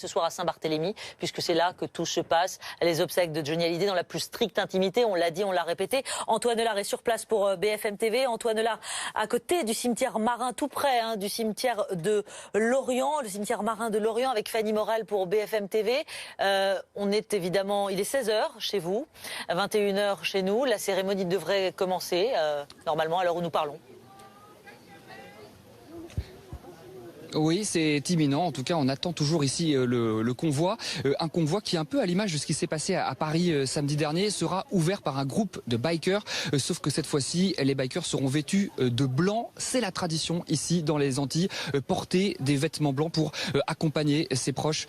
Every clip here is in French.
ce soir à Saint-Barthélemy, puisque c'est là que tout se passe, les obsèques de Johnny Hallyday dans la plus stricte intimité, on l'a dit, on l'a répété. Antoine Lard est sur place pour BFM TV. Antoine Lard, à côté du cimetière marin, tout près du cimetière de Lorient, le cimetière marin de Lorient, avec Fanny Morel pour BFM TV. On est évidemment, il est 16h chez vous, 21h chez nous. La cérémonie devrait commencer, normalement, à l'heure où nous parlons. Oui, c'est imminent. En tout cas, on attend toujours ici le convoi. Un convoi qui, un peu à l'image de ce qui s'est passé à Paris samedi dernier, sera ouvert par un groupe de bikers. Sauf que cette fois-ci, les bikers seront vêtus de blanc. C'est la tradition ici dans les Antilles, porter des vêtements blancs pour accompagner ses proches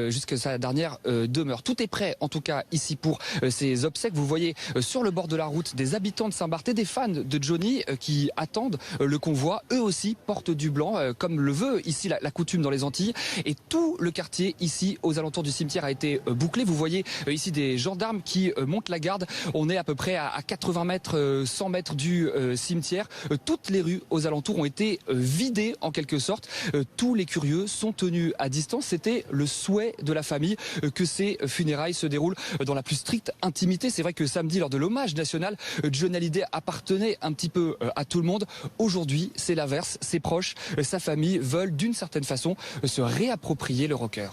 jusqu'à sa dernière demeure. Tout est prêt, en tout cas, ici pour ces obsèques. Vous voyez sur le bord de la route des habitants de Saint-Barth et des fans de Johnny qui attendent le convoi. Eux aussi portent du blanc, comme le veut ici la coutume dans les Antilles. Et tout le quartier ici aux alentours du cimetière a été bouclé. Vous voyez ici des gendarmes qui montent la garde. On est à peu près à 80 mètres, 100 mètres du cimetière. Toutes les rues aux alentours ont été vidées en quelque sorte. Tous les curieux sont tenus à distance. C'était le souhait de la famille que ces funérailles se déroulent dans la plus stricte intimité. C'est vrai que samedi, lors de l'hommage national, Johnny Hallyday appartenait un petit peu à tout le monde. Aujourd'hui, c'est l'inverse. Ses proches, sa famille veulent d'une certaine façon se réapproprier le rocker.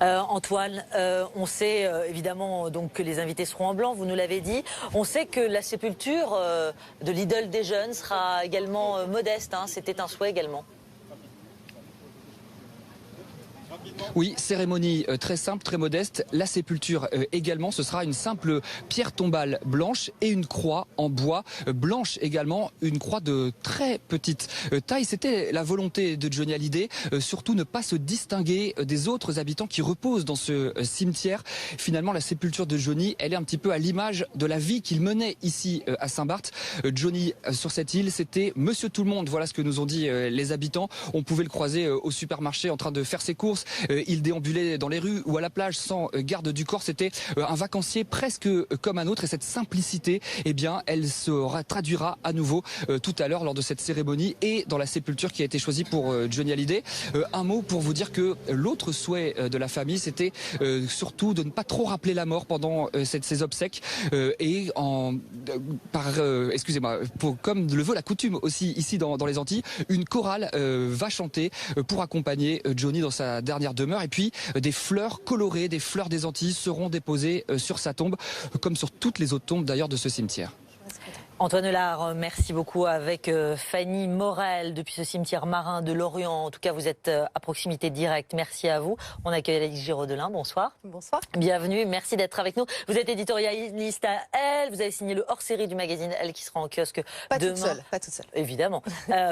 Antoine, on sait évidemment donc que les invités seront en blanc, vous nous l'avez dit. On sait que la sépulture de l'idole des jeunes sera également modeste, c'était un souhait également. Oui, cérémonie très simple, très modeste. La sépulture également, ce sera une simple pierre tombale blanche et une croix en bois blanche également, une croix de très petite taille. C'était la volonté de Johnny Hallyday, surtout ne pas se distinguer des autres habitants qui reposent dans ce cimetière. Finalement, la sépulture de Johnny, elle est un petit peu à l'image de la vie qu'il menait ici à Saint-Barth. Johnny, sur cette île, c'était Monsieur Tout-le-Monde. Voilà ce que nous ont dit les habitants. On pouvait le croiser au supermarché en train de faire ses courses. Il déambulait dans les rues ou à la plage sans garde du corps. C'était un vacancier presque comme un autre. Et cette simplicité, eh bien, elle se traduira à nouveau tout à l'heure lors de cette cérémonie et dans la sépulture qui a été choisie pour Johnny Hallyday. Un mot pour vous dire que l'autre souhait de la famille, c'était surtout de ne pas trop rappeler la mort pendant ces obsèques et excusez-moi, comme le veut la coutume aussi ici dans les Antilles, une chorale va chanter pour accompagner Johnny dans sa dernière demeure. Et puis des fleurs colorées, des fleurs des Antilles seront déposées sur sa tombe, comme sur toutes les autres tombes d'ailleurs de ce cimetière. Antoine Lard, merci beaucoup avec Fanny Morel depuis ce cimetière marin de Lorient. En tout cas, vous êtes à proximité directe. Merci à vous. On accueille Alix Giraudelin. Bonsoir. Bonsoir. Bienvenue. Merci d'être avec nous. Vous êtes éditorialiste à Elle. Vous avez signé le hors-série du magazine Elle qui sera en kiosque demain. Pas toute seule. Évidemment.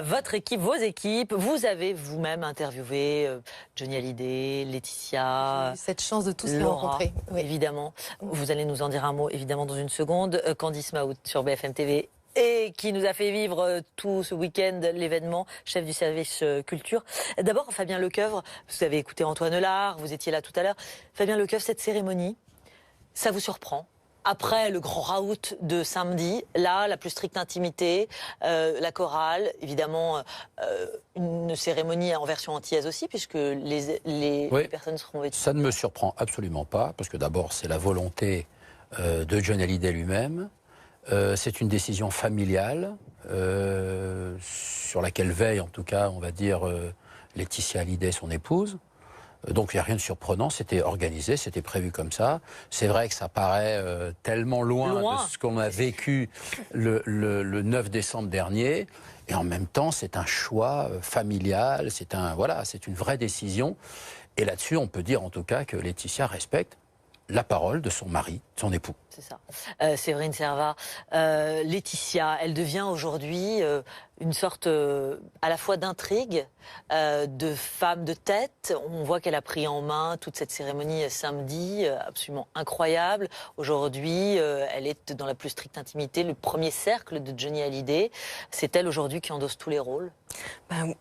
Votre équipe, vos équipes, vous avez vous-même interviewé Johnny Hallyday, Laetitia. J'ai eu cette chance de tous les Laura, rencontrer. Oui. Évidemment. Vous allez nous en dire un mot, évidemment, dans une seconde. Candice Maout sur BFM TV. Et qui nous a fait vivre tout ce week-end l'événement, chef du service culture. D'abord, Fabien Lecoeuvre, vous avez écouté Antoine Lard, vous étiez là tout à l'heure. Fabien Lecoeuvre, cette cérémonie, ça vous surprend? Après le grand raout de samedi, là, la plus stricte intimité, la chorale, évidemment, une cérémonie en version antillaise aussi, puisque les personnes seront vêtues. Ça ne me surprend absolument pas, parce que d'abord, c'est la volonté de Johnny Hallyday lui-même. C'est une décision familiale sur laquelle veille, en tout cas, on va dire, Laetitia Hallyday, son épouse. Donc il n'y a rien de surprenant, c'était organisé, c'était prévu comme ça. C'est vrai que ça paraît tellement loin de ce qu'on a vécu le 9 décembre dernier. Et en même temps, c'est un choix familial, c'est une vraie décision. Et là-dessus, on peut dire en tout cas que Laetitia respecte la parole de son mari, de son époux. C'est ça. Séverine Servat, Laetitia, elle devient aujourd'hui une sorte à la fois d'intrigue, de femme de tête. On voit qu'elle a pris en main toute cette cérémonie samedi, absolument incroyable. Aujourd'hui, elle est dans la plus stricte intimité, le premier cercle de Johnny Hallyday. C'est elle aujourd'hui qui endosse tous les rôles.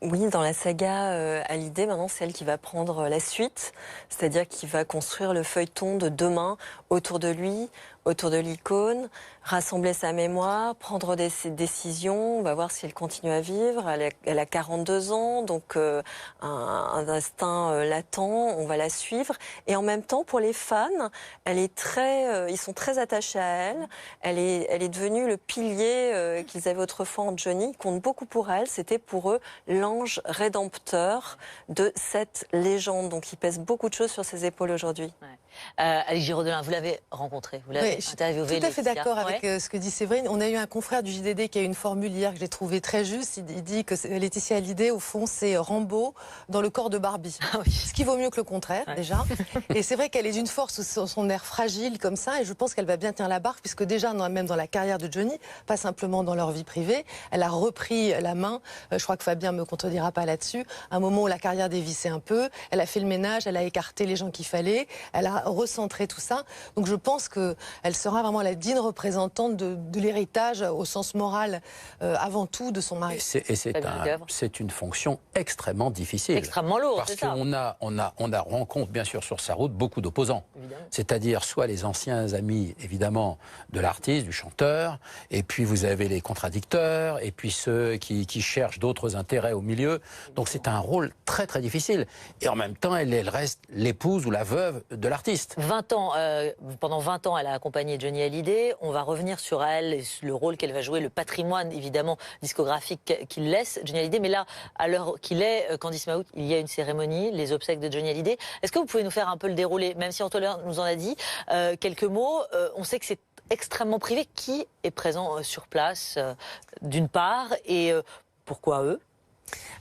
Oui, dans la saga Hallyday, maintenant c'est elle qui va prendre la suite, c'est-à-dire qui va construire le feuilleton de demain autour de lui. autour de l'icône, rassembler sa mémoire, prendre ses décisions. On va voir si elle continue à vivre. Elle a 42 ans, donc un instinct latent. On va la suivre. Et en même temps, pour les fans, ils sont très attachés à elle. Elle est devenue le pilier qu'ils avaient autrefois en Johnny. Ils comptent beaucoup pour elle. C'était pour eux l'ange rédempteur de cette légende. Donc il pèse beaucoup de choses sur ses épaules aujourd'hui. Ouais. Alice Giraudin, vous l'avez rencontrée, vous l'avez interviewée. Tout à fait d'accord avec Ouais. ce que dit Séverine. On a eu un confrère du JDD qui a eu une formule hier que j'ai trouvée très juste. Il dit que Laetitia Hallyday, au fond, c'est Rambo dans le corps de Barbie. Ah oui. Ce qui vaut mieux que le contraire, déjà. Et c'est vrai qu'elle est d'une force, son air fragile comme ça, et je pense qu'elle va bien tenir la barque, puisque déjà, même dans la carrière de Johnny, pas simplement dans leur vie privée, elle a repris la main. Je crois que Fabien me contredira pas là-dessus. À un moment où la carrière dévissait un peu, elle a fait le ménage, elle a écarté les gens qu'il fallait, elle a recentrer tout ça. Donc je pense qu'elle sera vraiment la digne représentante de l'héritage au sens moral avant tout de son mari. Et c'est une fonction extrêmement difficile. Extrêmement lourde, parce qu'on rencontre bien sûr sur sa route beaucoup d'opposants. C'est-à-dire soit les anciens amis évidemment de l'artiste, du chanteur, et puis vous avez les contradicteurs, et puis ceux qui cherchent d'autres intérêts au milieu. Donc c'est un rôle très très difficile. Et en même temps, elle reste l'épouse ou la veuve de l'artiste. 20 ans, pendant 20 ans, elle a accompagné Johnny Hallyday. On va revenir sur elle, et le rôle qu'elle va jouer, le patrimoine évidemment discographique qu'il laisse, Johnny Hallyday. Mais là, à l'heure qu'il est, Candice Maout, il y a une cérémonie, les obsèques de Johnny Hallyday. Est-ce que vous pouvez nous faire un peu le déroulé, même si Antoine nous en a dit quelques mots. On sait que c'est extrêmement privé. Qui est présent sur place, d'une part, et pourquoi eux?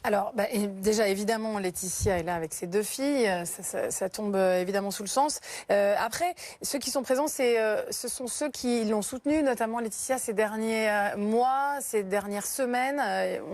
Alors, déjà, évidemment, Laetitia est là avec ses deux filles. Ça tombe évidemment sous le sens. Après, ceux qui sont présents, ce sont ceux qui l'ont soutenue, notamment Laetitia, ces derniers mois, ces dernières semaines.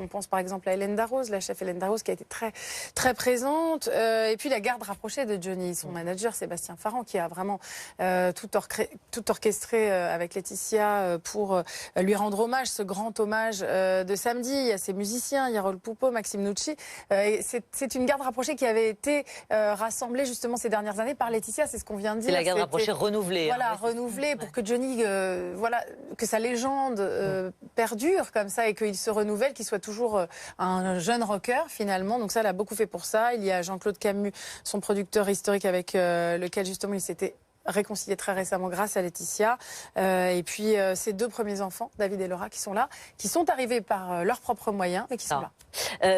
On pense par exemple à Hélène Darroze, la chef Hélène Darroze, qui a été très, très présente. Et puis la garde rapprochée de Johnny, son manager Sébastien Farran, qui a vraiment tout orchestré avec Laetitia pour lui rendre hommage, ce grand hommage de samedi. Il y a ses musiciens, il y a Raoul Poupeau, Maxime Nucci. C'est une garde rapprochée qui avait été rassemblée justement ces dernières années par Laetitia, c'est ce qu'on vient de dire. C'est la garde rapprochée renouvelée. Voilà, hein, renouvelée pour que Johnny, que sa légende perdure comme ça et qu'il se renouvelle, qu'il soit toujours un jeune rocker finalement. Donc ça, elle a beaucoup fait pour ça. Il y a Jean-Claude Camus, son producteur historique avec lequel justement il s'était réconcilié très récemment grâce à Laetitia. Et puis ses deux premiers enfants, David et Laura, qui sont là, qui sont arrivés par leurs propres moyens, mais qui sont là.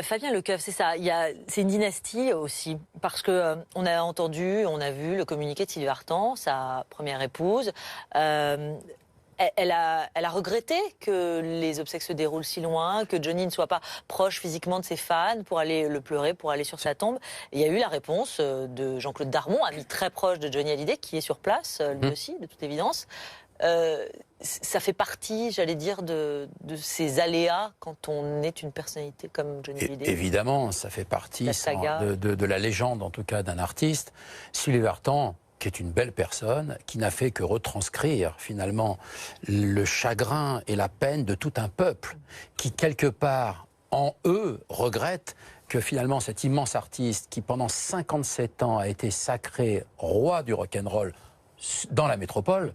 Fabien Lecoeuf, c'est ça. C'est une dynastie aussi, parce que on a entendu, on a vu le communiqué de Sylvie Vartan, sa première épouse. Elle a regretté que les obsèques se déroulent si loin, que Johnny ne soit pas proche physiquement de ses fans pour aller le pleurer, pour aller sur sa tombe. Et il y a eu la réponse de Jean-Claude Darmon, ami très proche de Johnny Hallyday, qui est sur place, lui aussi, de toute évidence. Ça fait partie, j'allais dire, de ces aléas quand on est une personnalité comme Johnny Hallyday. Évidemment, ça fait partie de la légende, en tout cas, d'un artiste. Sylvie Vartan, qui est une belle personne, qui n'a fait que retranscrire finalement le chagrin et la peine de tout un peuple, qui quelque part en eux regrette que finalement cet immense artiste qui pendant 57 ans a été sacré roi du rock'n'roll dans la métropole,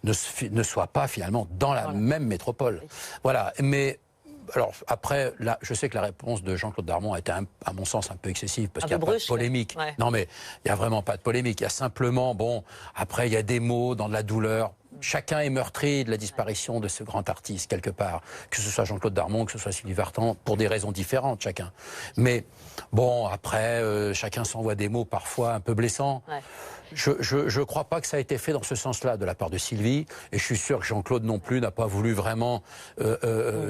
ne soit pas finalement dans la même métropole. Voilà, mais... Alors après, là, je sais que la réponse de Jean-Claude Darmon a été, à mon sens, un peu excessive, parce qu'il n'y a pas de polémique. Ouais. Non mais, il n'y a vraiment pas de polémique. Il y a simplement, après, il y a des mots dans de la douleur. Chacun est meurtri de la disparition de ce grand artiste, quelque part. Que ce soit Jean-Claude Darmon, que ce soit Sylvie Vartan, pour des raisons différentes, chacun. Mais, après, chacun s'envoie des mots parfois un peu blessants. Ouais. Je crois pas que ça a été fait dans ce sens-là de la part de Sylvie, et je suis sûr que Jean-Claude non plus n'a pas voulu vraiment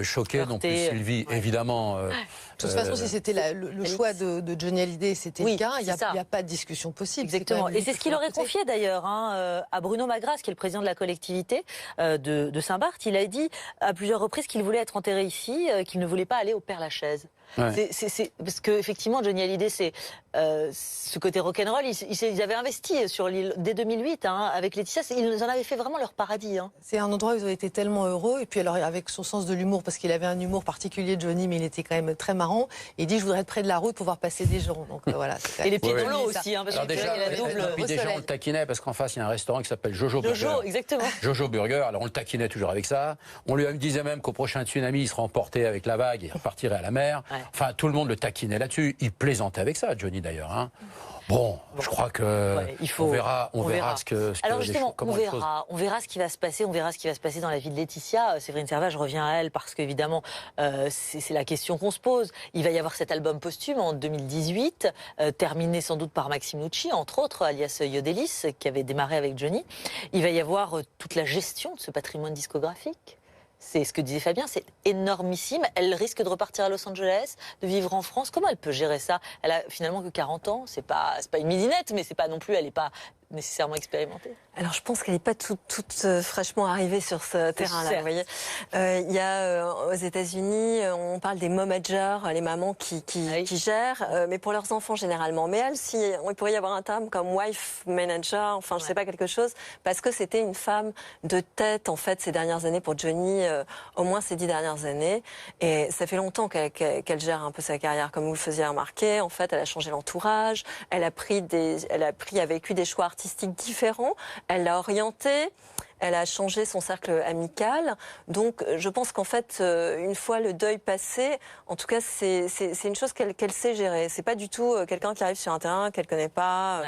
choquer non plus Sylvie, évidemment. De toute façon, si c'était le choix de Johnny Hallyday, c'était le cas, il n'y a pas de discussion possible. Exactement. Et c'est ce qu'il aurait confié d'ailleurs à Bruno Magras, qui est le président de la collectivité de Saint-Barth. Il a dit à plusieurs reprises qu'il voulait être enterré ici, qu'il ne voulait pas aller au Père-Lachaise. Ouais. Parce que effectivement, Johnny Hallyday, c'est ce côté rock'n'roll. Ils avaient investi sur l'île dès 2008 avec Laetitia. Ils en avaient fait vraiment leur paradis. C'est un endroit où ils ont été tellement heureux. Et puis alors avec son sens de l'humour, parce qu'il avait un humour particulier, Johnny, mais il était quand même très marrant. Il dit je voudrais être près de la route pour pouvoir passer des gens. Donc voilà. Et les pieds dans l'eau aussi, parce Alors que déjà, il a la double. et puis des gens le taquinaient parce qu'en face il y a un restaurant qui s'appelle Jojo Burger. Jojo, exactement. Jojo Burger. Alors on le taquinait toujours avec ça. On lui disait même qu'au prochain tsunami il serait emporté avec la vague et repartirait à la mer. Ouais. Enfin tout le monde le taquinait là-dessus. Il plaisantait avec ça, Johnny d'ailleurs. Bon, je crois que on verra ce que. Alors justement, on verra ce qui va se passer. On verra ce qui va se passer dans la vie de Laetitia. Séverine Servat, je reviens à elle parce qu'évidemment, c'est la question qu'on se pose. Il va y avoir cet album posthume en 2018, terminé sans doute par Maxime Nucci, entre autres, alias Yodelis, qui avait démarré avec Johnny. Il va y avoir toute la gestion de ce patrimoine discographique. C'est ce que disait Fabien, c'est énormissime. Elle risque de repartir à Los Angeles, de vivre en France. Comment elle peut gérer ça? Elle a finalement que 40 ans. C'est pas une midinette, mais c'est pas non plus. Elle n'est pas nécessairement expérimentée. Alors je pense qu'elle n'est pas toute fraîchement arrivée sur ce terrain-là. Vous voyez, il y a aux États-Unis, on parle des momagers, les mamans qui gèrent, mais pour leurs enfants généralement. Mais elle, il pourrait y avoir un terme comme wife manager, enfin je sais pas, quelque chose, parce que c'était une femme de tête en fait ces dernières années pour Johnny, au moins ces 10 dernières années. Et ça fait longtemps qu'elle gère un peu sa carrière, comme vous le faisiez remarquer. En fait, elle a changé l'entourage, elle a vécu des choix artistiques différents. Elle l'a orienté, elle a changé son cercle amical. Donc, je pense qu'en fait, une fois le deuil passé, en tout cas, c'est une chose qu'elle sait gérer. C'est pas du tout quelqu'un qui arrive sur un terrain qu'elle connaît pas,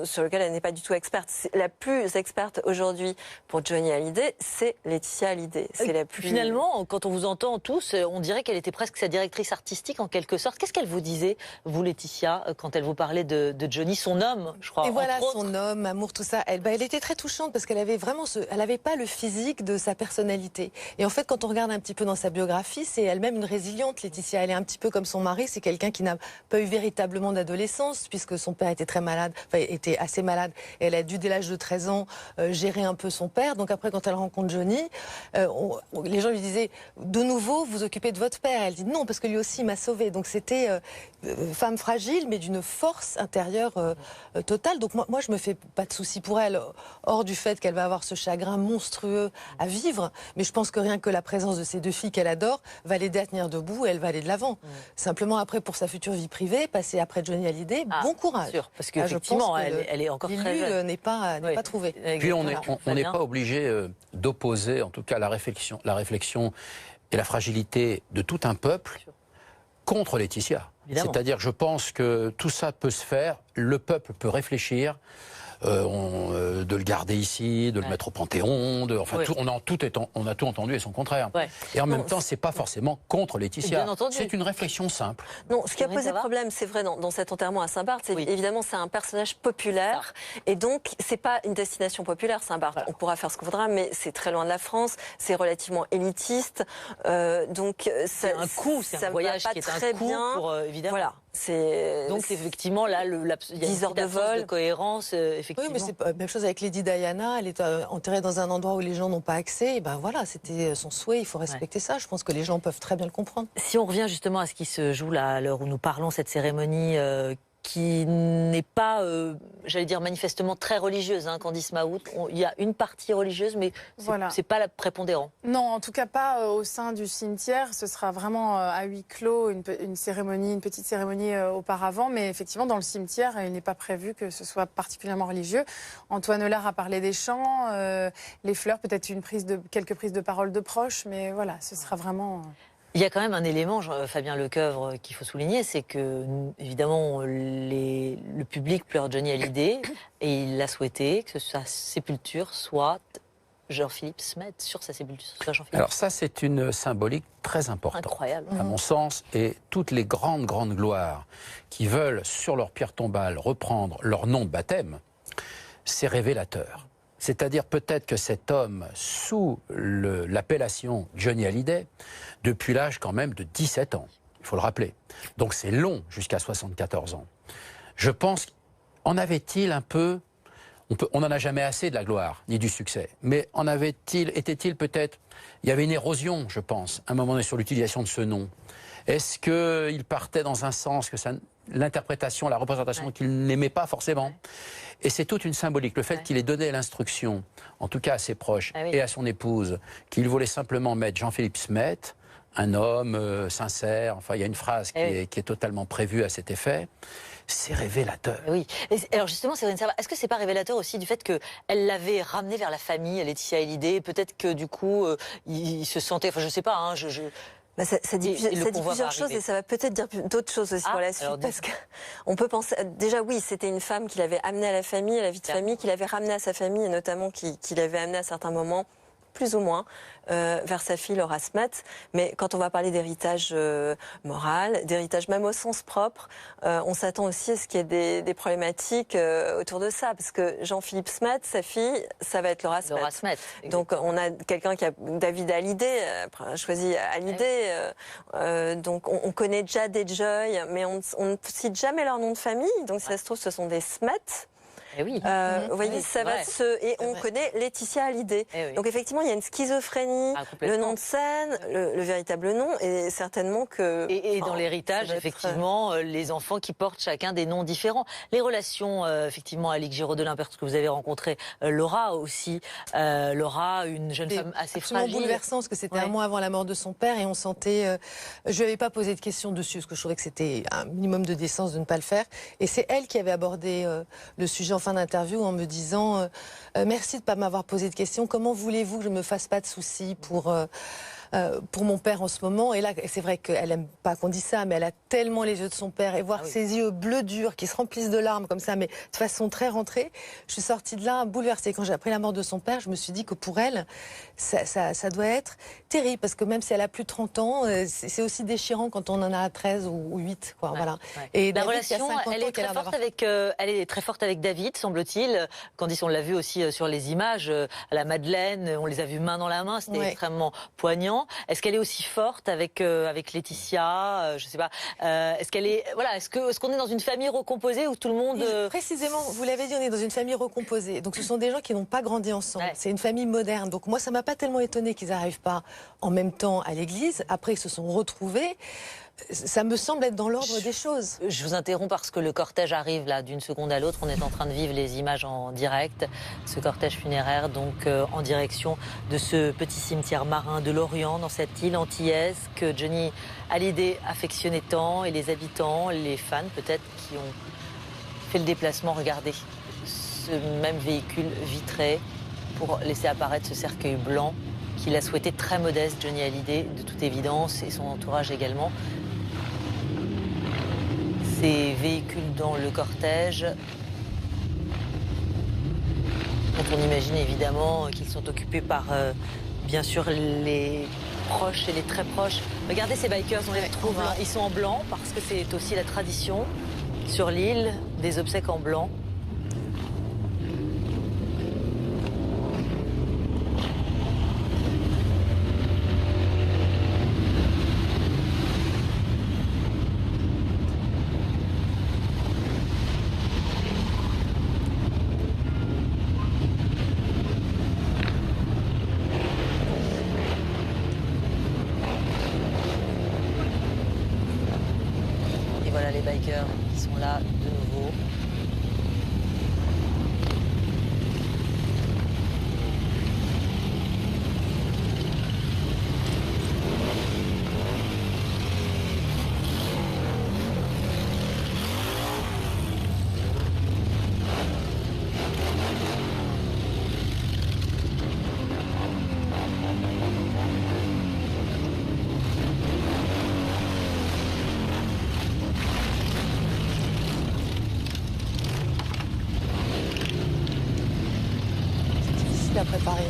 sur lequel elle n'est pas du tout experte. La plus experte aujourd'hui pour Johnny Hallyday, c'est Laetitia Hallyday. C'est la plus... Finalement, quand on vous entend tous, on dirait qu'elle était presque sa directrice artistique en quelque sorte. Qu'est-ce qu'elle vous disait, vous Laetitia, quand elle vous parlait de Johnny, son homme, je crois. Et voilà, son homme, amour, tout ça. Elle était très touchante parce qu'elle avait vraiment elle n'avait pas le physique de sa personnalité. Et en fait, quand on regarde un petit peu dans sa biographie, c'est elle-même une résiliente, Laetitia. Elle est un petit peu comme son mari, c'est quelqu'un qui n'a pas eu véritablement d'adolescence, puisque son père était très malade, enfin, était assez malade. Et elle a dû, dès l'âge de 13 ans, gérer un peu son père. Donc après, quand elle rencontre Johnny, les gens lui disaient, de nouveau, vous occupez de votre père. Elle dit non, parce que lui aussi m'a sauvée. Donc c'était femme fragile, mais d'une force intérieure totale. Donc moi, je me fais pas de soucis pour elle, hors du fait qu'elle va avoir ce chagrin monstrueux à vivre, mais je pense que rien que la présence de ces deux filles qu'elle adore va l'aider à tenir debout et elle va aller de l'avant. Simplement après, pour sa future vie privée, passer après Johnny Hallyday, bon courage. Sûr, parce qu'effectivement, elle est encore très jeune. N'est pas trouvé. Puis on n'est pas obligé d'opposer, en tout cas, la réflexion et la fragilité de tout un peuple contre Laetitia. C'est-à-dire, je pense que tout ça peut se faire, le peuple peut réfléchir, de le garder ici, de le mettre au Panthéon, on a tout entendu et son contraire. Et en même temps, c'est pas forcément contre Laetitia. C'est une réflexion simple. Non, ce qui a posé problème, c'est vrai, dans cet enterrement à Saint-Barth, c'est évidemment c'est un personnage populaire, et donc c'est pas une destination populaire, Saint-Barth. Voilà. On pourra faire ce qu'on voudra, mais c'est très loin de la France, c'est relativement élitiste, donc c'est un coût, c'est un voyage qui est un coût pour évidemment. Voilà. Donc effectivement là, il y a 10 heures de vol, de cohérence. Effectivement. Oui, mais c'est la même chose avec Lady Diana. Elle est enterrée dans un endroit où les gens n'ont pas accès. Et ben voilà, c'était son souhait. Il faut respecter ça. Je pense que les gens peuvent très bien le comprendre. Si on revient justement à ce qui se joue là, à l'heure où nous parlons, cette cérémonie qui n'est pas, j'allais dire, manifestement très religieuse, Candice Mahout. Il y a une partie religieuse, mais c'est pas la prépondérant. Non, en tout cas pas au sein du cimetière. Ce sera vraiment à huis clos, une cérémonie, une petite cérémonie auparavant. Mais effectivement, dans le cimetière, il n'est pas prévu que ce soit particulièrement religieux. Antoine Hollard a parlé des chants, les fleurs, peut-être quelques prises de parole de proches, mais voilà, ce sera vraiment... Il y a quand même un élément, Fabien Lecoeuvre, qu'il faut souligner, c'est que, évidemment, le public pleure Johnny Hallyday et il l'a souhaité que sa sépulture soit Jean-Philippe Smet, sur sa sépulture soit Jean-Philippe. Alors ça, c'est une symbolique très importante, incroyable, à mon sens, et toutes les grandes gloires qui veulent, sur leur pierre tombale, reprendre leur nom de baptême, c'est révélateur. C'est-à-dire peut-être que cet homme, sous l'appellation Johnny Hallyday, depuis l'âge quand même de 17 ans, il faut le rappeler. Donc c'est long jusqu'à 74 ans. Je pense, en avait-il un peu, on n'en a jamais assez de la gloire, ni du succès, mais était-il peut-être, il y avait une érosion, je pense, à un moment donné sur l'utilisation de ce nom. Est-ce qu'il partait dans un sens que l'interprétation, la représentation qu'il n'aimait pas forcément? Et c'est toute une symbolique. Le fait qu'il ait donné l'instruction, en tout cas à ses proches et à son épouse, qu'il voulait simplement mettre Jean-Philippe Smet, un homme sincère, enfin il y a une phrase qui est totalement prévue à cet effet, c'est révélateur. Oui. Et alors justement, Séverine Servat, est-ce que c'est pas révélateur aussi du fait qu'elle l'avait ramené vers la famille, Laetitia Hallyday? Peut-être que du coup, il se sentait, enfin je sais pas, hein, ça dit plusieurs choses et ça va peut-être dire d'autres choses aussi pour la suite. Parce qu'on peut penser, déjà oui, c'était une femme qu'il avait amenée à la famille, à la vie de famille, qu'il avait ramenée à sa famille et notamment qu'il avait amenée à certains moments, plus ou moins, vers sa fille Laura Smet. Mais quand on va parler d'héritage moral, d'héritage même au sens propre, on s'attend aussi à ce qu'il y ait des problématiques autour de ça. Parce que Jean-Philippe Smet, sa fille, ça va être Laura Smet. Donc on a quelqu'un qui a David Hallyday, choisi Hallyday. Donc on connaît déjà des Joy, mais on ne cite jamais leur nom de famille. Donc si ça se trouve, ce sont des Smet. Vous voyez, ça va et on connaît Laetitia Hallyday. Donc effectivement, il y a une schizophrénie, le nom de scène, le véritable nom, et certainement que... Et dans l'héritage, effectivement, les enfants qui portent chacun des noms différents. Les relations, effectivement, Alix Giraudelin, parce que vous avez rencontré Laura aussi. Laura, une jeune femme assez fragile. Bouleversant, parce que c'était un mois avant la mort de son père, et on sentait... je lui avais pas posé de questions dessus, parce que je trouvais que c'était un minimum de décence de ne pas le faire. Et c'est elle qui avait abordé le sujet en fin d'interview en me disant merci de ne pas m'avoir posé de questions, comment voulez-vous que je ne me fasse pas de soucis pour mon père en ce moment? Et là, c'est vrai qu'elle n'aime pas qu'on dise ça, mais elle a tellement les yeux de son père, et voir ses yeux bleus durs qui se remplissent de larmes comme ça, mais de façon très rentrée, je suis sortie de là bouleversée. Quand j'ai appris la mort de son père, je me suis dit que pour elle, ça doit être terrible, parce que même si elle a plus de 30 ans, c'est aussi déchirant quand on en a 13 ou 8. Quoi, voilà. Et la relation, elle est très forte avec David, semble-t-il. Candice, on l'a vu aussi sur les images, à la Madeleine, on les a vus main dans la main, c'était extrêmement poignant. Est-ce qu'elle est aussi forte avec Laetitia? Je sais pas. Est-ce qu'on est dans une famille recomposée où tout le monde... Précisément, vous l'avez dit, on est dans une famille recomposée. Donc ce sont des gens qui n'ont pas grandi ensemble. C'est une famille moderne. Donc moi, ça m'a pas tellement étonnée qu'ils n'arrivent pas en même temps à l'église. Après, ils se sont retrouvés. Ça me semble être dans l'ordre des choses. Je vous interromps parce que le cortège arrive là d'une seconde à l'autre. On est en train de vivre les images en direct. Ce cortège funéraire, donc en direction de ce petit cimetière marin de Lorient, dans cette île antillaise que Johnny Hallyday affectionnait tant, et les habitants, les fans peut-être, qui ont fait le déplacement. Regardez ce même véhicule vitré pour laisser apparaître ce cercueil blanc qu'il a souhaité très modeste, Johnny Hallyday, de toute évidence, et son entourage également. Ces véhicules dans le cortège, dont on imagine évidemment qu'ils sont occupés par, bien sûr, les proches et les très proches. Regardez ces bikers, on les retrouve, ils sont en blanc, parce que c'est aussi la tradition sur l'île, des obsèques en blanc. Les bikers qui sont là de nouveau. À préparer.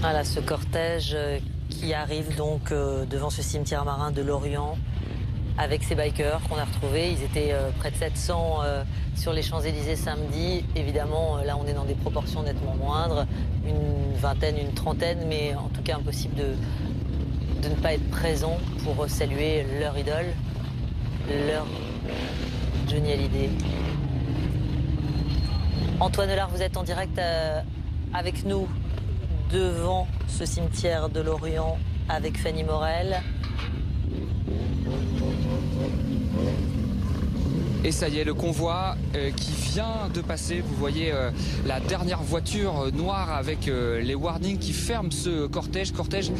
Voilà ce cortège qui arrive donc devant ce cimetière marin de Lorient avec ces bikers qu'on a retrouvés. Ils étaient près de 700 sur les Champs-Élysées samedi. Évidemment, là on est dans des proportions nettement moindres, une vingtaine, une trentaine, mais en tout cas impossible de ne pas être présent pour saluer leur idole, leur Johnny Hallyday. Antoine Lard, vous êtes en direct avec nous devant ce cimetière de Lorient avec Fanny Morel. Et ça y est, le convoi qui vient de passer. Vous voyez la dernière voiture noire avec les warnings qui ferment ce cortège. Cortège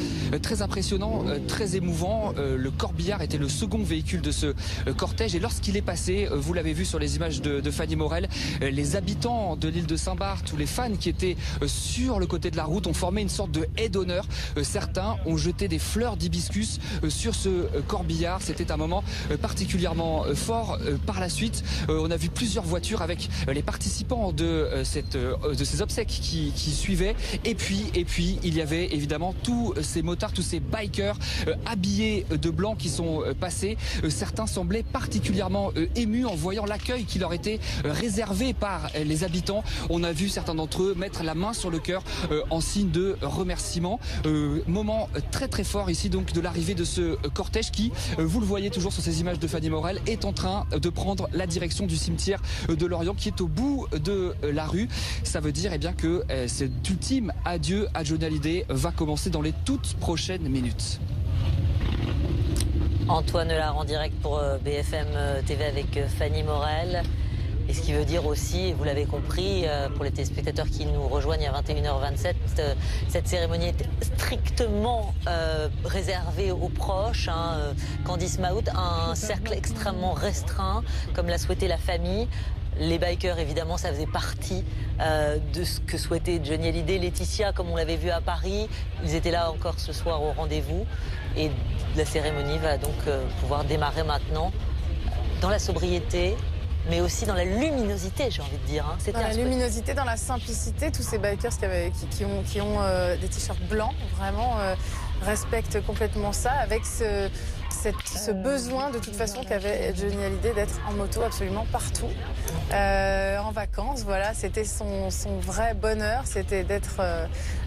très impressionnant, très émouvant. Le corbillard était le second véhicule de ce cortège. Et lorsqu'il est passé, vous l'avez vu sur les images de Fanny Morel, les habitants de l'île de Saint-Barth ou les fans qui étaient sur le côté de la route ont formé une sorte de haie d'honneur. Certains ont jeté des fleurs d'hibiscus sur ce corbillard. C'était un moment particulièrement fort. Par la suite, on a vu plusieurs voitures avec les participants de ces obsèques qui suivaient. Et puis, il y avait évidemment tous ces motards, tous ces bikers habillés de blanc qui sont passés. Certains semblaient particulièrement émus en voyant l'accueil qui leur était réservé par les habitants. On a vu certains d'entre eux mettre la main sur le cœur en signe de remerciement. Moment très très fort ici donc de l'arrivée de ce cortège qui, vous le voyez toujours sur ces images de Fanny Morel, est en train de prendre la direction du cimetière de Lorient qui est au bout de la rue. Ça veut dire bien que cet ultime adieu à Johnny Hallyday va commencer dans les toutes prochaines minutes. Antoine Lard en direct pour BFM TV avec Fanny Morel. Et ce qui veut dire aussi, et vous l'avez compris, pour les téléspectateurs qui nous rejoignent à 21h27, cette cérémonie est strictement réservée aux proches. Candice Maout, un cercle extrêmement restreint, comme l'a souhaité la famille. Les bikers, évidemment, ça faisait partie de ce que souhaitait Johnny Hallyday. Laetitia, comme on l'avait vu à Paris, ils étaient là encore ce soir au rendez-vous. Et la cérémonie va donc pouvoir démarrer maintenant dans la sobriété, mais aussi dans la luminosité, j'ai envie de dire. Dans la luminosité, dans la simplicité, tous ces bikers qui ont des t-shirts blancs, vraiment respectent complètement ça, avec ce besoin de toute façon qu'avait Johnny Hallyday d'être en moto absolument partout, en vacances. Voilà, c'était son vrai bonheur, c'était d'être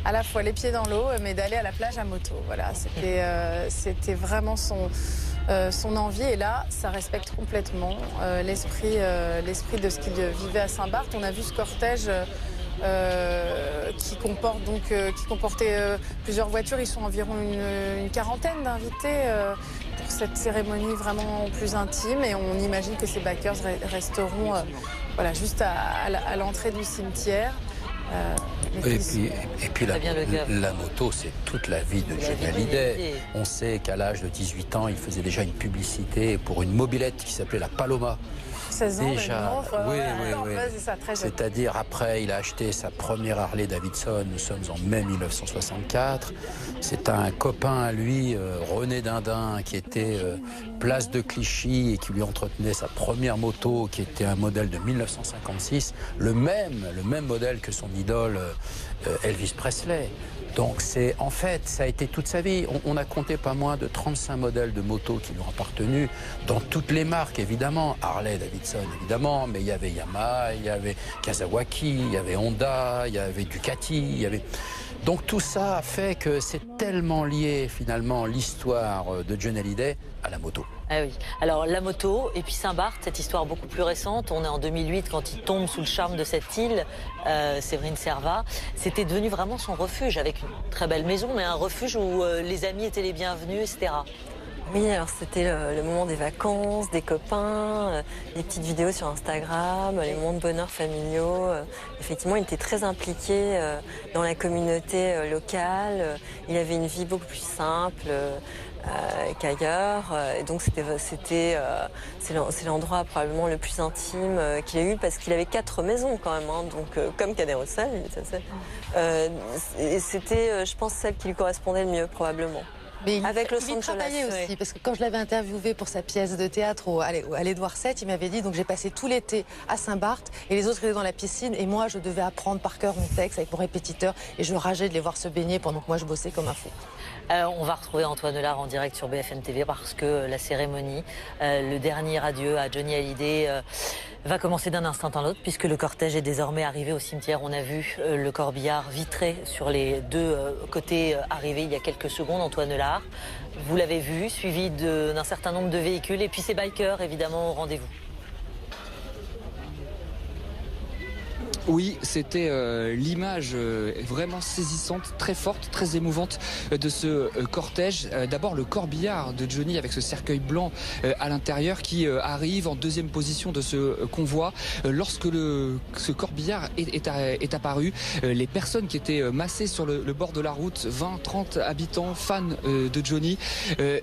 à la fois les pieds dans l'eau, mais d'aller à la plage à moto. Voilà, c'était vraiment son envie, et là, ça respecte complètement l'esprit de ce qu'il vivait à Saint-Barth. On a vu ce cortège qui comportait plusieurs voitures. Ils sont environ une quarantaine d'invités pour cette cérémonie vraiment plus intime, et on imagine que ces bikers resteront juste à l'entrée du cimetière. Et puis la moto, c'est toute la vie de Johnny Hallyday. On sait qu'à l'âge de 18 ans, il faisait déjà une publicité pour une mobilette qui s'appelait la Paloma. 16 ans, déjà, oui. C'est ça, très jeune. C'est-à-dire après, il a acheté sa première Harley Davidson. Nous sommes en mai 1964. C'est un copain à lui, René Dindin, qui était place de Clichy et qui lui entretenait sa première moto, qui était un modèle de 1956, le même modèle que son idole Elvis Presley. Donc en fait, ça a été toute sa vie. On a compté pas moins de 35 modèles de motos qui lui ont appartenu, dans toutes les marques évidemment. Harley Davidson évidemment, mais il y avait Yamaha, il y avait Kawasaki, il y avait Honda, il y avait Ducati, il y avait... Donc tout ça a fait que c'est tellement lié finalement l'histoire de Johnny Hallyday à la moto. Ah oui. Alors la moto et puis Saint-Barth, cette histoire beaucoup plus récente. On est en 2008 quand il tombe sous le charme de cette île, Séverine Servat. C'était devenu vraiment son refuge, avec une très belle maison, mais un refuge où les amis étaient les bienvenus, etc. Oui, alors c'était le moment des vacances, des copains, les petites vidéos sur Instagram, les moments de bonheur familiaux. Effectivement, il était très impliqué dans la communauté locale. Il avait une vie beaucoup plus simple qu'ailleurs. Et donc c'est l'endroit probablement le plus intime qu'il a eu, parce qu'il avait 4 maisons quand même. Donc comme Cadet Roussel, c'était, je pense, celle qui lui correspondait le mieux probablement. Mais avec Los il travaillait aussi, parce que quand je l'avais interviewé pour sa pièce de théâtre à l'Édouard VII, il m'avait dit, donc j'ai passé tout l'été à Saint-Barth et les autres étaient dans la piscine, et moi je devais apprendre par cœur mon texte avec mon répétiteur, et je rageais de les voir se baigner pendant que moi je bossais comme un fou. On va retrouver Antoine Lard en direct sur BFM TV, parce que la cérémonie, le dernier adieu à Johnny Hallyday va commencer d'un instant à l'autre, puisque le cortège est désormais arrivé au cimetière. On a vu le corbillard vitré sur les deux côtés arrivé il y a quelques secondes. Antoine Lard, vous l'avez vu, suivi d'un certain nombre de véhicules, et puis ces bikers évidemment au rendez-vous. Oui, c'était l'image vraiment saisissante, très forte, très émouvante de ce cortège. D'abord le corbillard de Johnny avec ce cercueil blanc à l'intérieur qui arrive en deuxième position de ce convoi. Lorsque ce corbillard est apparu, les personnes qui étaient massées sur le bord de la route, 20-30 habitants, fans de Johnny,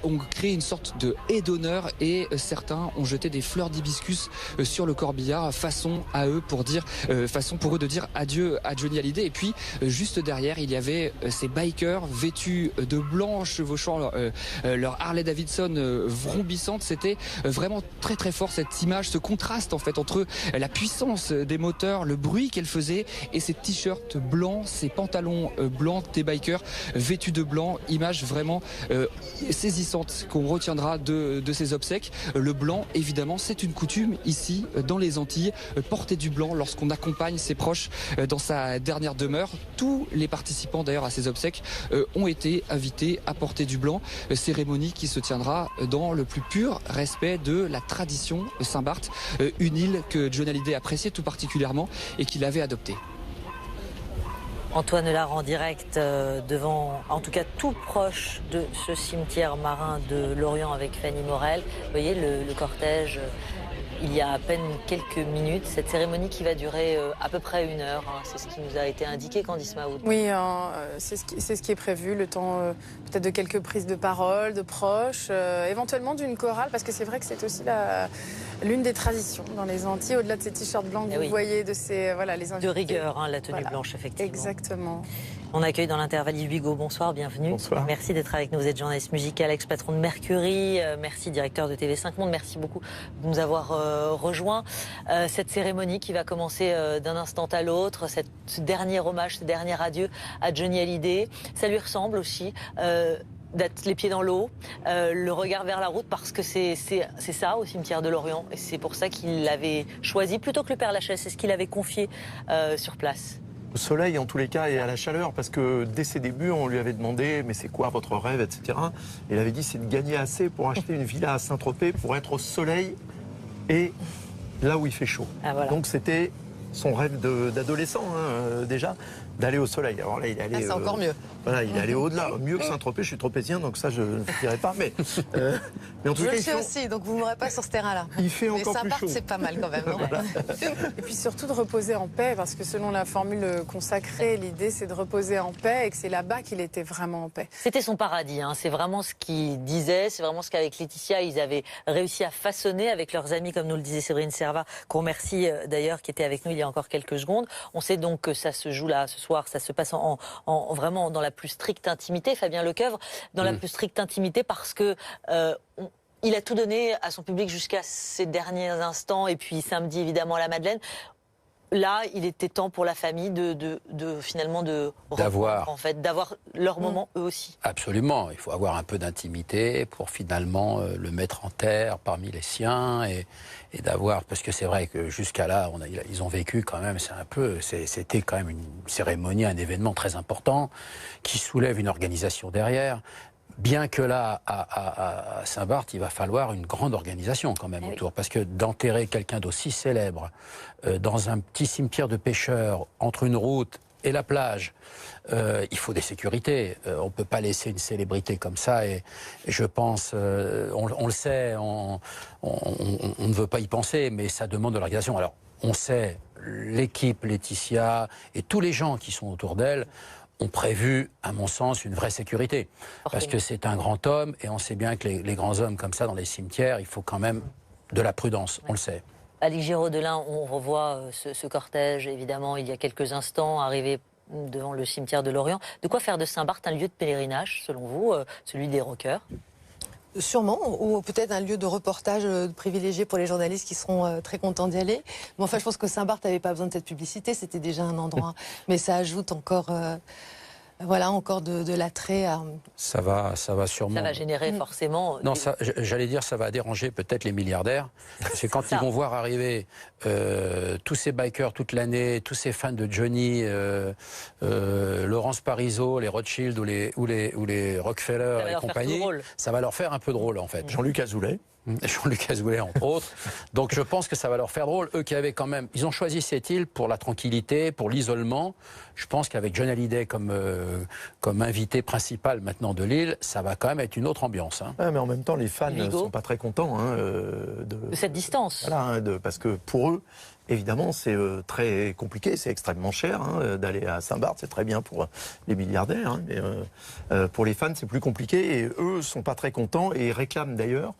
ont créé une sorte de haie d'honneur et certains ont jeté des fleurs d'hibiscus sur le corbillard, façon pour eux de dire adieu à Johnny Hallyday. Et puis juste derrière il y avait ces bikers vêtus de blanc, chevauchant leur Harley Davidson vrombissante. C'était vraiment très très fort cette image, ce contraste en fait entre la puissance des moteurs, le bruit qu'elle faisait et ces t-shirts blancs, ces pantalons blancs des bikers vêtus de blanc. Image vraiment saisissante qu'on retiendra de ces obsèques. Le blanc évidemment c'est une coutume ici dans les Antilles, porter du blanc lorsqu'on accompagne ses proches dans sa dernière demeure. Tous les participants d'ailleurs à ces obsèques ont été invités à porter du blanc, cérémonie qui se tiendra dans le plus pur respect de la tradition Saint-Barth, une île que Johnny Hallyday appréciait tout particulièrement et qu'il avait adoptée. Antoine Lard en direct devant, en tout cas tout proche de ce cimetière marin de Lorient avec Fanny Morel. Vous voyez le cortège. Il y a à peine quelques minutes, cette cérémonie qui va durer à peu près 1 heure. Hein, c'est ce qui nous a été indiqué, Candice Mahout. Oui, c'est ce qui est prévu, le temps peut-être de quelques prises de parole, de proches, éventuellement d'une chorale, parce que c'est vrai que c'est aussi l'une des traditions dans les Antilles, au-delà de ces t-shirts blancs que vous voyez, de ces les invités. De rigueur, hein, la tenue blanche, effectivement. Exactement. On accueille dans l'intervalle Yves Bigot. Bonsoir, bienvenue. Bonsoir. Merci d'être avec nous. Vous êtes journaliste musical, ex-patron de Mercury. Merci, directeur de TV5 Monde. Merci beaucoup de nous avoir rejoints. Cette cérémonie qui va commencer d'un instant à l'autre, ce dernier hommage, ce dernier adieu à Johnny Hallyday. Ça lui ressemble aussi. D'être les pieds dans l'eau, le regard vers la route, parce que c'est ça au cimetière de Lorient. Et c'est pour ça qu'il l'avait choisi, plutôt que le Père Lachaise. C'est ce qu'il avait confié sur place. Au soleil, en tous les cas, et à la chaleur, parce que dès ses débuts, on lui avait demandé « mais c'est quoi votre rêve ?» etc. Et il avait dit « c'est de gagner assez pour acheter une villa à Saint-Tropez, pour être au soleil et là où il fait chaud. Ah, voilà. » Donc c'était son rêve d'adolescent, déjà, d'aller au soleil. Alors là, il est allé... c'est encore mieux. Voilà, il est allé au-delà. Mieux que Saint-Tropez, je suis tropézien, donc ça, je ne dirai pas. Mais en tout Je cas, le sais aussi, donc vous ne m'aurez pas sur ce terrain-là. Il fait mais encore plus Saint-Barth, chaud. c'est pas mal quand même. Non Voilà. Et puis surtout de reposer en paix, parce que selon la formule consacrée, l'idée c'est de reposer en paix et que c'est là-bas qu'il était vraiment en paix. C'était son paradis, hein. C'est vraiment ce qu'il disait, c'est vraiment ce qu'avec Laetitia, ils avaient réussi à façonner avec leurs amis, comme nous le disait Séverine Servat, qu'on remercie d'ailleurs, qui était avec nous il y a encore quelques secondes. On sait donc que ça se joue là, ce soir, ça se passe vraiment dans la plus stricte intimité, Fabien Lecoeuvre, dans la plus stricte intimité, parce que il a tout donné à son public jusqu'à ces derniers instants, et puis samedi évidemment à la Madeleine. Là, il était temps pour la famille finalement d'avoir leur moment eux aussi. Absolument, il faut avoir un peu d'intimité pour finalement le mettre en terre parmi les siens et d'avoir, parce que c'est vrai que jusqu'à là, ils ont vécu quand même, c'était quand même une cérémonie, un événement très important qui soulève une organisation derrière. Bien que là, à Saint-Barth, il va falloir une grande organisation quand même autour. Parce que d'enterrer quelqu'un d'aussi célèbre dans un petit cimetière de pêcheurs, entre une route et la plage, il faut des sécurités. On ne peut pas laisser une célébrité comme ça. Et je pense, on le sait, on ne veut pas y penser, mais ça demande de l'organisation. Alors, on sait, l'équipe Laetitia et tous les gens qui sont autour d'elle ont prévu, à mon sens, une vraie sécurité. Parce que c'est un grand homme, et on sait bien que les grands hommes comme ça dans les cimetières, il faut quand même de la prudence, on le sait. Alix Giraud-Delin, on revoit ce cortège, évidemment, il y a quelques instants, arrivé devant le cimetière de Lorient. De quoi faire de Saint-Barth un lieu de pèlerinage, selon vous, celui des rockers ? Sûrement, ou peut-être un lieu de reportage privilégié pour les journalistes qui seront très contents d'y aller. Mais enfin, je pense que Saint-Barth n'avait pas besoin de cette publicité, c'était déjà un endroit. Mais ça ajoute encore, encore de l'attrait. Ça va sûrement... Ça va générer forcément... Non, j'allais dire, ça va déranger peut-être les milliardaires. Parce que quand ils vont voir arriver tous ces bikers toute l'année, tous ces fans de Johnny, Laurence Parisot, les Rothschild ou les Rockefeller et compagnie, ça va leur faire un peu drôle en fait. Jean-Luc Azoulay. Jean-Luc Azoulay entre autres. Donc je pense que ça va leur faire drôle. Eux qui avaient quand même, ils ont choisi cette île pour la tranquillité, pour l'isolement. Je pense qu'avec John Hallyday comme invité principal maintenant de l'île, ça va quand même être une autre ambiance. Hein. Ouais, mais en même temps, les fans ne sont pas très contents de cette distance. Voilà, parce que pour eux, évidemment, c'est très compliqué, c'est extrêmement cher d'aller à Saint-Barth. C'est très bien pour les milliardaires, mais pour les fans, c'est plus compliqué. Et eux sont pas très contents et réclament d'ailleurs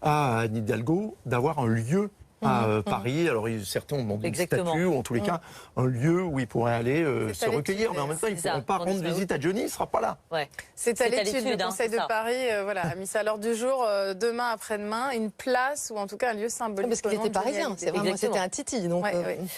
à Anne Hidalgo d'avoir un lieu à Paris. Alors certains ont demandé une statue, ou en tous les cas un lieu où ils pourraient aller se recueillir. Mais en même temps, ils ne pourront pas rendre visite à Johnny, il ne sera pas là. Ouais. C'est à l'étude. Le Conseil de Paris a mis ça à l'ordre du jour demain, après-demain, une place ou en tout cas un lieu symbolique. Parce qu'il était parisien, c'était un titi. Donc,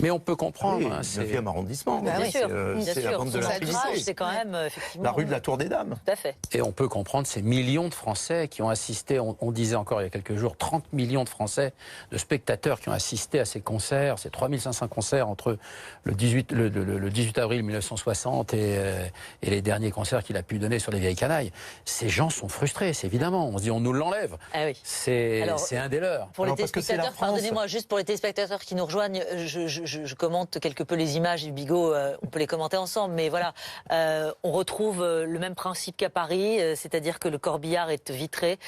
Mais on peut comprendre. Oui, c'est le 9e arrondissement. Bien sûr. C'est la bande de la Trinité. C'est quand même effectivement la rue de la Tour des Dames. Tout à fait. Et on peut comprendre ces millions de Français qui ont assisté, on disait encore il y a quelques jours, 30 millions de Français, de spectateurs qui ont assisté à ces concerts, ces 3500 concerts entre le 18 avril 1960 et les derniers concerts qu'il a pu donner sur les Vieilles Canailles. Ces gens sont frustrés, c'est évidemment. On se dit, on nous l'enlève. Ah oui. C'est un des leurs. Pour les téléspectateurs, pardonnez-moi, juste pour les téléspectateurs qui nous rejoignent, je commente quelque peu les images du Bigot, on peut les commenter ensemble, mais voilà, on retrouve le même principe qu'à Paris, c'est-à-dire que le corbillard est vitré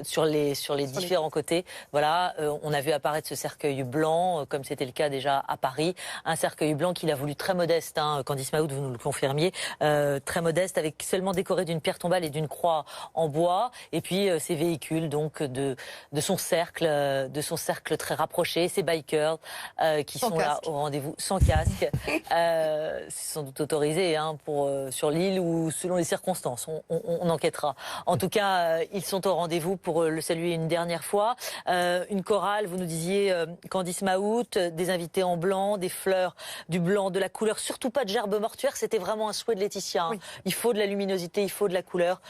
sur les différents côtés. Voilà, on a vu apparaître ce cercueil blanc, comme c'était le cas déjà à Paris, un cercueil blanc qu'il a voulu très modeste, Candice Maout, vous nous le confirmiez, très modeste, avec seulement décoré d'une pierre tombale et d'une croix en bois, et puis ces véhicules donc de son cercle très rapproché, ces bikers qui sont là au rendez-vous sans casque. C'est sans doute autorisé sur l'île ou selon les circonstances, on enquêtera. En tout cas, ils sont au rendez-vous pour le saluer une dernière fois. Une chorale, vous nous disiez Candice Maout, des invités en blanc, des fleurs, du blanc, de la couleur, surtout pas de gerbes mortuaires, c'était vraiment un souhait de Laetitia. Oui. Il faut de la luminosité, il faut de la couleur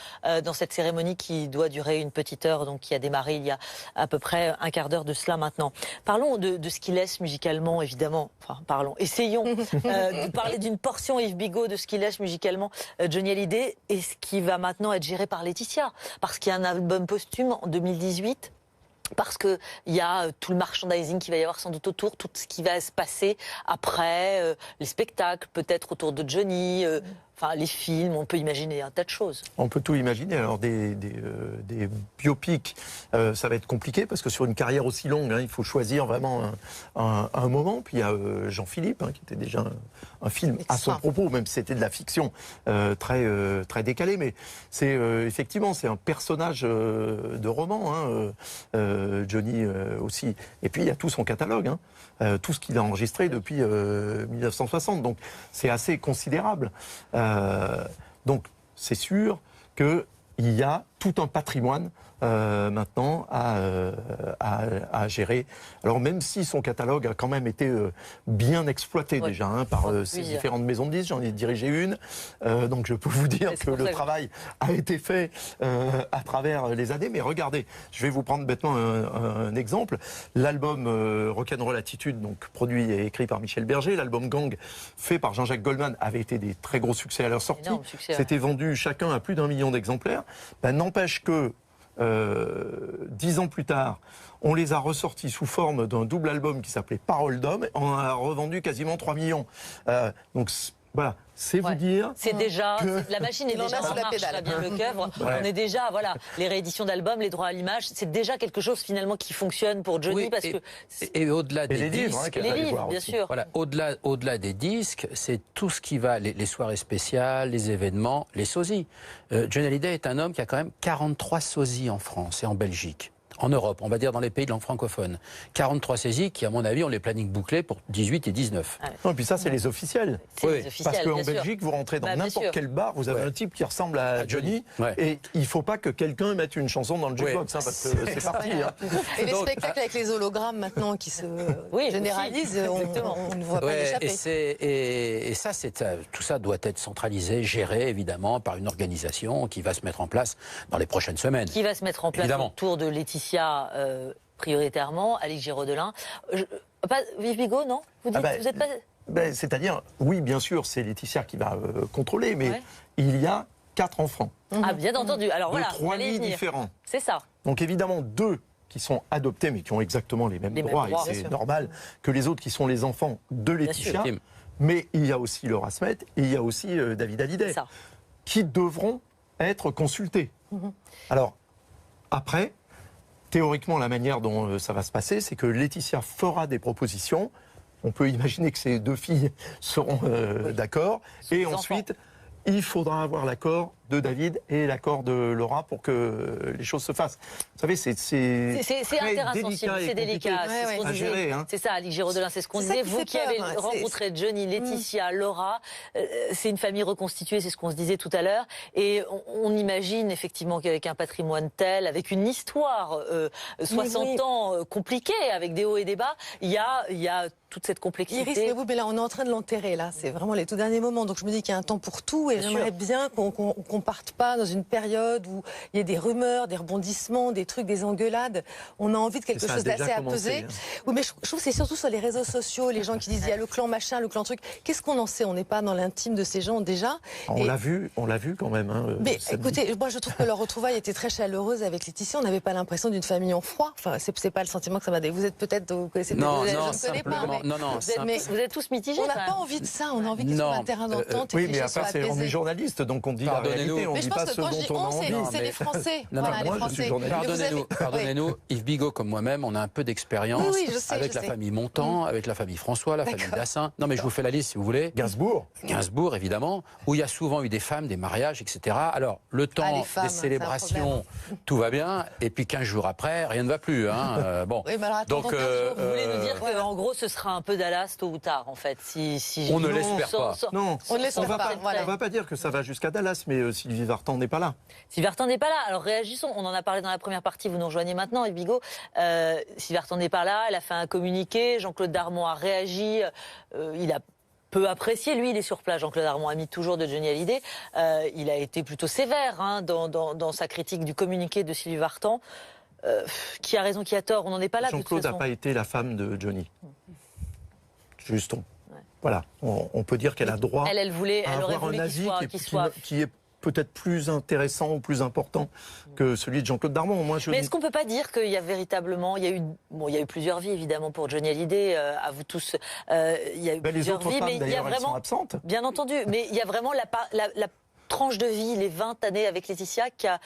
dans cette cérémonie qui doit durer une petite heure, donc qui a démarré il y a à peu près un quart d'heure de cela maintenant. Parlons de ce qu'il laisse musicalement, évidemment. Enfin, essayons de parler d'une portion, Yves Bigot, de ce qu'il laisse musicalement Johnny Hallyday, et ce qui va maintenant être géré par Laetitia, parce qu'il y a un album posthume en 2018. Parce qu'il y a tout le merchandising qu'il va y avoir sans doute autour, tout ce qui va se passer après, les spectacles peut-être autour de Johnny, les films, on peut imaginer un tas de choses. On peut tout imaginer. Alors des biopics, ça va être compliqué parce que sur une carrière aussi longue, il faut choisir vraiment un moment. Puis il y a Jean-Philippe, qui était déjà un film à son propos, même si c'était de la fiction très décalée. Mais c'est effectivement, c'est un personnage de roman, Johnny aussi. Et puis il y a tout son catalogue, tout ce qu'il a enregistré depuis 1960. Donc c'est assez considérable. Donc c'est sûr qu'il y a tout un patrimoine maintenant à gérer. Alors même si son catalogue a quand même été bien exploité déjà par ces différentes maisons de disques, j'en ai dirigé une, donc je peux vous dire que le travail a été fait à travers les années. Mais regardez, je vais vous prendre bêtement un exemple. L'album Rock'n'Roll Attitude, donc produit et écrit par Michel Berger, l'album Gang fait par Jean-Jacques Goldman, avait été des très gros succès à leur sortie. C'était vendu chacun à plus d'1 million d'exemplaires. N'empêche que 10 ans plus tard, on les a ressortis sous forme d'un double album qui s'appelait Parole d'homme. On a revendu quasiment 3 millions. Donc voilà, c'est vous dire. C'est déjà la machine est déjà en marche. Bien le Coeuvre. On est déjà les rééditions d'albums, les droits à l'image, c'est déjà quelque chose finalement qui fonctionne pour Johnny et au-delà des disques, les livres, bien sûr. Voilà, au-delà des disques, c'est tout ce qui va, les soirées spéciales, les événements, les sosies. Johnny Hallyday est un homme qui a quand même 43 sosies en France et en Belgique. En Europe, on va dire dans les pays de langue francophone. 43 saisies qui, à mon avis, ont les plannings bouclés pour 18 et 19. Non, et puis ça, c'est les officiels. Les officiels, parce qu'en Belgique, vous rentrez dans n'importe quel bar, vous avez un type qui ressemble à Johnny, et il ne faut pas que quelqu'un mette une chanson dans le jukebox, parce que c'est parti. Et les spectacles avec les hologrammes maintenant qui se généralisent, on ne voit pas l'échapper. Et ça, tout ça doit être centralisé, géré, évidemment, par une organisation qui va se mettre en place dans les prochaines semaines. Qui va se mettre en place autour de Laetitia prioritairement, Alix Giraudelin. Pas Yves Bigot, non? Vous dites, vous êtes pas... C'est-à-dire, oui, bien sûr, c'est Laetitia qui va contrôler, mais il y a 4 enfants. Ah, bien entendu. Alors de voilà, 3 j'allais y lits venir. différents. C'est ça. Donc évidemment, 2 qui sont adoptés, mais qui ont exactement les mêmes droits, et c'est normal que les autres qui sont les enfants de Laetitia. Mais il y a aussi Laura Smet et il y a aussi David Hallyday, qui devront être consultés. Alors, après, théoriquement, la manière dont ça va se passer, c'est que Laetitia fera des propositions. On peut imaginer que ces 2 filles seront d'accord. Et ensuite, il faudra avoir l'accord de David et l'accord de Laura pour que les choses se fassent. Vous savez, c'est un terrain sensible, c'est délicat. C'est ce qu'on disait. C'est ça, Alix Giraud-Delin, c'est ce qu'on disait. Vous qui avez rencontré Johnny, Laetitia, Laura, c'est une famille reconstituée, c'est ce qu'on se disait tout à l'heure. Et on imagine effectivement qu'avec un patrimoine tel, avec une histoire 60 ans compliquée, avec des hauts et des bas, il y a toute cette complexité. Iris, mais là, on est en train de l'enterrer, là. C'est vraiment les tout derniers moments. Donc je me dis qu'il y a un temps pour tout et j'aimerais bien qu'on parte pas dans une période où il y a des rumeurs, des rebondissements, des trucs, des engueulades. On a envie de quelque chose d'assez apaisé. Oui, mais je trouve que c'est surtout sur les réseaux sociaux, les gens qui disent il y a le clan machin, le clan truc. Qu'est-ce qu'on en sait? On n'est pas dans l'intime de ces gens déjà. On l'a vu quand même. Hein, mais écoutez, moi je trouve que leur retrouvaille était très chaleureuse avec Laetitia. On n'avait pas l'impression d'une famille en froid. Enfin, c'est pas le sentiment que ça m'a donné. Vous êtes peut-être, vous connaissez non, je non, ne connais pas. Mais vous êtes tous mitigés. On n'a pas envie de ça. On a envie qu'ils soient un terrain d'entente. Oui, mais après, on est journaliste, donc on dit la réalité. On mais dit je pense pas que ce quand je dont dis on a envie. c'est les Français. Voilà, les Français. Pardonnez-nous, Yves Bigot comme moi-même, on a un peu d'expérience avec la famille Montand, avec la famille François, la famille Dassin. Non, mais je vous fais la liste si vous voulez. Gainsbourg, évidemment, où il y a souvent eu des femmes, des mariages, etc. Alors, le temps des célébrations, tout va bien, et puis 15 jours après, rien ne va plus. Hein. Bon. Oui, donc, vous voulez nous dire qu'en gros, ce sera un peu Dallas tôt ou tard, en fait. On ne l'espère pas. Non, on ne va pas dire que ça va jusqu'à Dallas, mais Sylvie Vartan n'est pas là. Sylvie Vartan n'est pas là. Alors réagissons. On en a parlé dans la première partie. Vous nous rejoignez maintenant, Yves Bigot. Sylvie Vartan n'est pas là. Elle a fait un communiqué. Jean-Claude Darmon a réagi. Il a peu apprécié. Lui, il est sur place. Jean-Claude Darmon, ami toujours de Johnny Hallyday. Il a été plutôt sévère dans sa critique du communiqué de Sylvie Vartan. Qui a raison, qui a tort? On n'en est pas là. Jean-Claude n'a pas été la femme de Johnny. Justons. Voilà, on peut dire qu'elle a droit à avoir un avis qui est peut-être plus intéressant ou plus important que celui de Jean-Claude Darmon. Mais est-ce qu'on ne peut pas dire qu'il y a véritablement... Il y a eu plusieurs vies, évidemment, pour Johnny Hallyday, à vous tous. Il y a eu plusieurs vies, mais il y a vraiment... Elles sont absentes. Bien entendu, mais il y a vraiment la tranche de vie, les 20 années avec Laetitia, qui a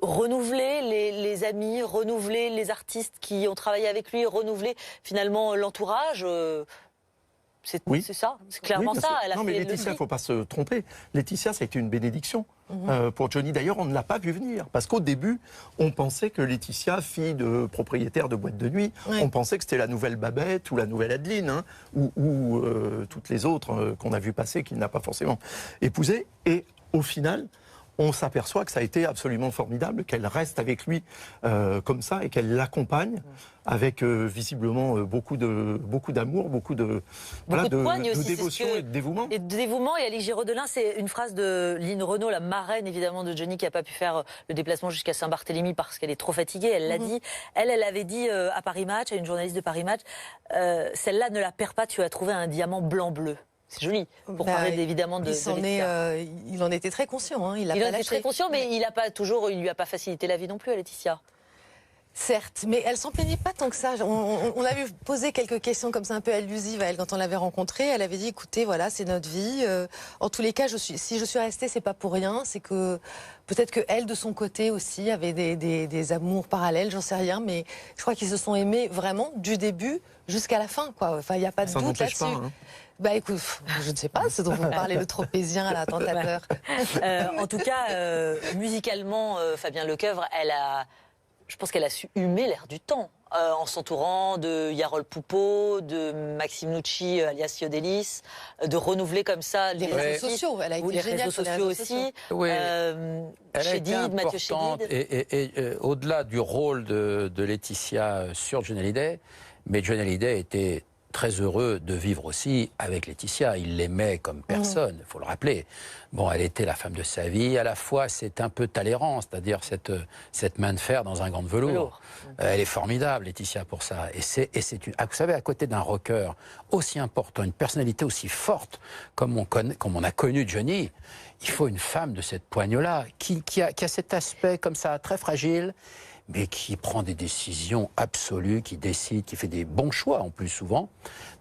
renouvelé les amis, renouvelé les artistes qui ont travaillé avec lui, renouvelé finalement l'entourage. C'est ça, c'est clairement ça. Mais Laetitia, il ne faut pas se tromper. Laetitia, ça a été une bénédiction pour Johnny. D'ailleurs, on ne l'a pas vu venir. Parce qu'au début, on pensait que Laetitia, fille de propriétaire de boîte de nuit, on pensait que c'était la nouvelle Babette ou la nouvelle Adeline, ou toutes les autres qu'on a vu passer, qu'il n'a pas forcément épousées. Et au final, on s'aperçoit que ça a été absolument formidable, qu'elle reste avec lui comme ça et qu'elle l'accompagne avec visiblement beaucoup d'amour, beaucoup de dévotion et de dévouement. Et de dévouement. Et Alix Giraud-Delin, c'est une phrase de Lynn Renaud, la marraine évidemment de Johnny, qui n'a pas pu faire le déplacement jusqu'à Saint-Barthélemy parce qu'elle est trop fatiguée. Elle l'a dit. Elle avait dit à Paris Match, à une journaliste de Paris Match, celle-là ne la perds pas, tu as trouvé un diamant blanc-bleu. C'est joli, pour parler évidemment de Laetitia. Il en était très conscient. Hein. Il en était très conscient, mais il lui a pas facilité la vie non plus à Laetitia. Certes, mais elle s'en plaignait pas tant que ça. On avait posé quelques questions comme ça un peu allusives à elle quand on l'avait rencontrée. Elle avait dit, écoutez, voilà, c'est notre vie. En tous les cas, si je suis restée, c'est pas pour rien. C'est que peut-être que elle, de son côté aussi, avait des amours parallèles, j'en sais rien. Mais je crois qu'ils se sont aimés vraiment du début jusqu'à la fin, quoi. Enfin, il n'y a pas de doute là-dessus. Bah écoute, je ne sais pas ce dont vous parlez, le tropézien à la tentateur. En tout cas, musicalement, Fabien Lecoeuvre, je pense qu'elle a su humer l'air du temps, en s'entourant de Yarol Poupeau, de Maxime Nucci, alias Yodelis, de renouveler comme ça les réseaux sociaux. Elle a été géniale réseaux sur les sociaux réseaux aussi. Oui. Elle a été importante et au-delà du rôle de Laetitia sur Johnny Hallyday, mais Johnny Hallyday était très heureux de vivre aussi avec Laetitia. Il l'aimait comme personne, il faut le rappeler. Bon, elle était la femme de sa vie. À la fois, c'est un peu Talleyrand, c'est-à-dire cette main de fer dans un gant de velours. Elle est formidable, Laetitia, pour ça. Et c'est vous savez, à côté d'un rocker aussi important, une personnalité aussi forte comme on a connu Johnny, il faut une femme de cette poigne-là, qui a cet aspect comme ça, très fragile, mais qui prend des décisions absolues, qui décide, qui fait des bons choix en plus souvent.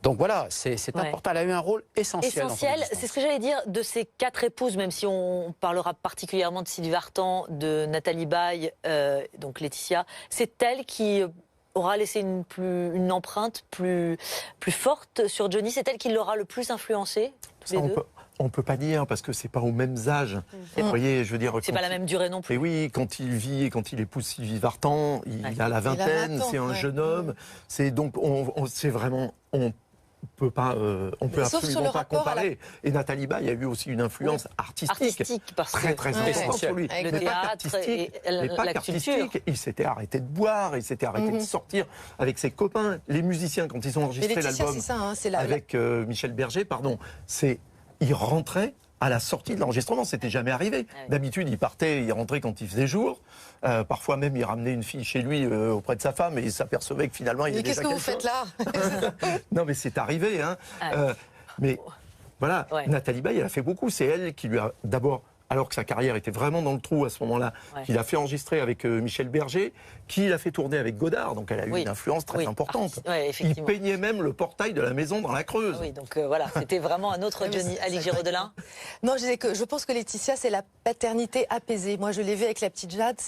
Donc voilà, c'est important. Elle a eu un rôle essentiel. Essentiel, c'est ce que j'allais dire de ces 4 épouses, même si on parlera particulièrement de Sylvie Vartan, de Nathalie Baye, donc Laetitia. C'est elle qui aura laissé une empreinte plus forte sur Johnny. C'est elle qui l'aura le plus influencé, tous les deux. On ne peut pas dire, parce que c'est pas au même âge. Vous voyez, je veux dire... C'est pas la même durée non plus. Et oui, quand il épouse Sylvie Vartan, il a la vingtaine, c'est un jeune homme. C'est donc, c'est vraiment... On peut absolument pas comparer. Et Nathalie Baye a eu aussi une influence artistique très importante sur lui. Le théâtre et la culture. Il s'était arrêté de boire, il s'était arrêté de sortir avec ses copains. Les musiciens, quand ils ont enregistré l'album avec Michel Berger, il rentrait à la sortie de l'enregistrement, c'était jamais arrivé. D'habitude, il rentrait quand il faisait jour. Parfois même, il ramenait une fille chez lui auprès de sa femme et il s'apercevait que finalement, il y avait déjà quelque chose. Mais qu'est-ce que vous faites là? Non, mais c'est arrivé. Hein. Mais voilà, Nathalie Baye, elle a fait beaucoup. C'est elle qui lui a d'abord, alors que sa carrière était vraiment dans le trou à ce moment-là, qu'il a fait enregistrer avec Michel Berger, qui l'a fait tourner avec Godard. Donc elle a eu une influence très importante. Il peignait même le portail de la maison dans la Creuse. Oui, donc voilà, c'était vraiment un autre Johnny. Alix Giraudelin. Non, je pense que Laetitia, c'est la paternité apaisée. Moi, je l'ai vu avec la petite Jade.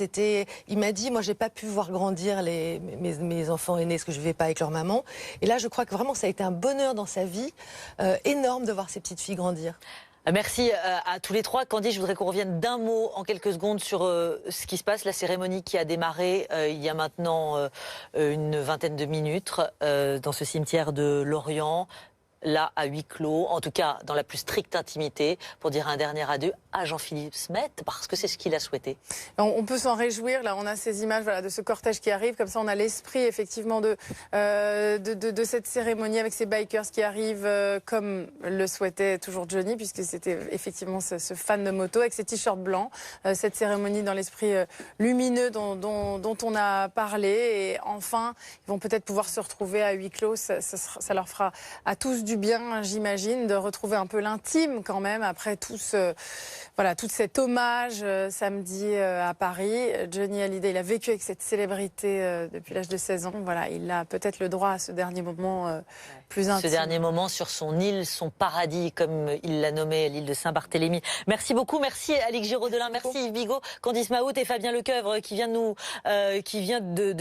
Il m'a dit, moi, j'ai pas pu voir grandir mes enfants aînés, parce que je vivais pas avec leur maman. Et là, je crois que vraiment, ça a été un bonheur dans sa vie, énorme de voir ces petites filles grandir. Merci à tous les trois. Candy, je voudrais qu'on revienne d'un mot en quelques secondes sur ce qui se passe, la cérémonie qui a démarré il y a maintenant une vingtaine de minutes dans ce cimetière de Lorient. Là, à huis clos, en tout cas dans la plus stricte intimité, pour dire un dernier adieu à Jean-Philippe Smet, parce que c'est ce qu'il a souhaité. On peut s'en réjouir, là on a ces images de ce cortège qui arrive, comme ça on a l'esprit effectivement de cette cérémonie avec ces bikers qui arrivent comme le souhaitait toujours Johnny, puisque c'était effectivement ce fan de moto avec ses t-shirts blancs, cette cérémonie dans l'esprit lumineux dont on a parlé, et enfin ils vont peut-être pouvoir se retrouver à huis clos, ça leur fera à tous du bien, j'imagine, de retrouver un peu l'intime quand même après tout cet hommage samedi à Paris. Johnny Hallyday, il a vécu avec cette célébrité depuis l'âge de 16 ans. Voilà, il a peut-être le droit à ce dernier moment plus intime. Ce dernier moment sur son île, son paradis, comme il l'a nommé, l'île de Saint-Barthélemy. Merci beaucoup, merci Alix Giraudelin, merci Yves Bigot, Candice Mahout et Fabien Lecoeuvre qui vient de